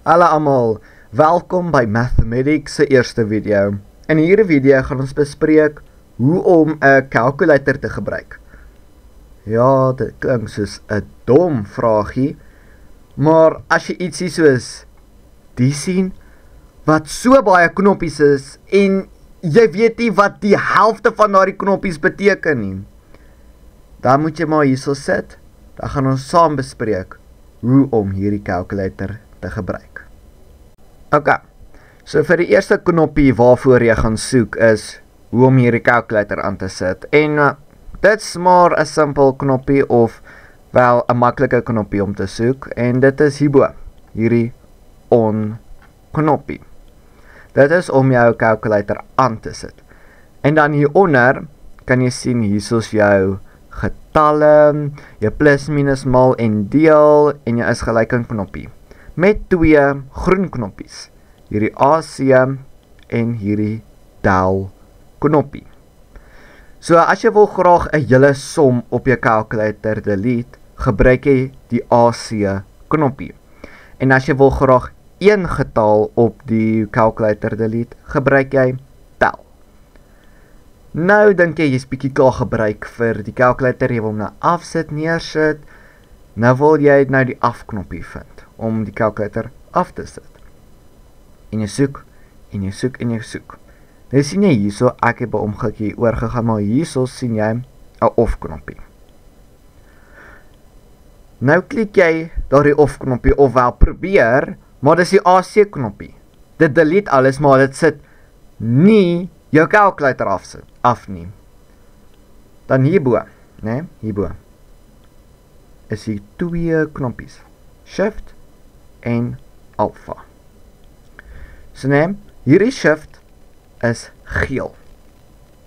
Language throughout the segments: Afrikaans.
Hallo almal, welkom by Mathematics se eerste video. In hierdie video gaan ons bespreek hoe om 'n calculator te gebruik. Ja, dit klink soos 'n dom vraagie, maar as jy ietsie soos die sien wat so baie knoppies is en jy weet nie wat die helfte van daardie knoppies beteken nie, dan moet jy maar hierso sit. Dan gaan ons saam bespreek hoe om hierdie calculator te gebruik. Ok, so vir die eerste knoppie waarvoor jy gaan soek is hoe om hierdie calculator aan te sit. En dit's maar 'n simpel knoppie of wel 'n maklike knoppie om te soek en dit is hierbo, hierdie on knoppie. Dit is om jou calculator aan te sit. En dan hieronder kan jy sien hierso's jou getalle, jou plus, minus, maal en deel en jou is gelyking knoppie met twee groen knoppies, hierdie AC en hierdie tel knoppie. So as jy wil graag 'n hele som op jou calculator delete, gebruik jy die AC knoppie. En as jy wil graag een getal op die calculator delete, gebruik jy tel. Nou dink jy's bietjie klaar gebruik vir die calculator, jy wil hom nou afsit, neersit. Nou wil jy nou die afknoppie vind om die calculator af te sit. En jy soek, en jy soek, en jy soek. Nou sien jy hierso, ek het 'n omgekkie oorgegaan, maar hierso sien jy 'n off knoppie. Nou klik jy daardie off knoppie of wel probeer, maar dis die AC knoppie. Dit delete alles, maar dit sit nie jou calculator af nie. Dan hierbo, né? Hierbo is hier twee knoppies, Shift en Alpha. So né, hierdie Shift is geel.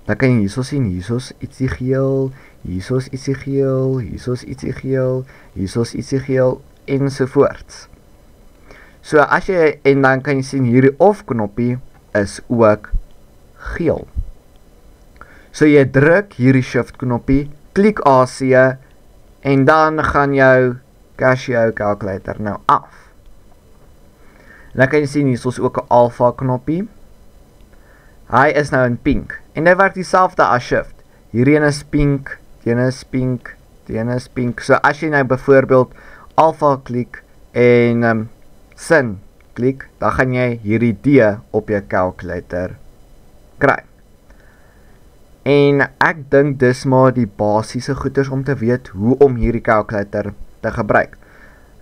Dan kan jy hierso sien, hierso's ietsie geel, hierso's ietsie geel, hierso's ietsie geel, hierso's ietsie geel ensovoorts. So as jy, en dan kan jy sien hierdie off knoppie is ook geel. So jy druk hierdie shift knoppie, klik AC en dan gaan jou Casio calculator nou af. En dan kan jy sien hierso's ook 'n alpha knoppie. Hy is nou in pink en hy werk dieselfde as shift. Hierdie een is pink, die een is pink, die een is pink. So as jy nou byvoorbeeld alpha klik en sin klik, dan gaan jy hierdie D op jou calculator kry. En ek dink dis maar die basiese goeders om te weet hoe om hierdie calculator te gebruik.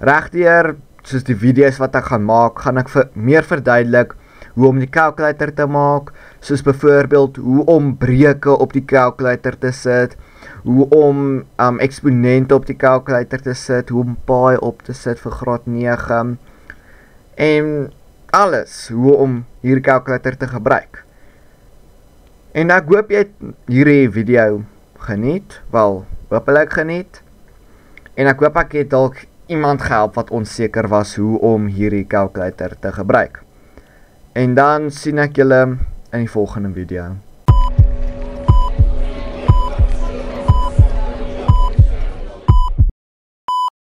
Regdeur, soos die video's wat ek gaan maak, gaan ek meer verduidelik hoe om die calculator te maak, soos byvoorbeeld hoe om breuke op die calculator te sit, hoe om eksponente op die calculator te sit, hoe om pi op te sit vir graad 9, en alles, hoe om hierdie calculator te gebruik. En ek hoop jy het hierdie video geniet, wel, hopelik geniet, en ek hoop ek het dalk iemand gehelp wat onseker was hoe om hierdie calculator te gebruik. En dan sien ek julle in die volgende video.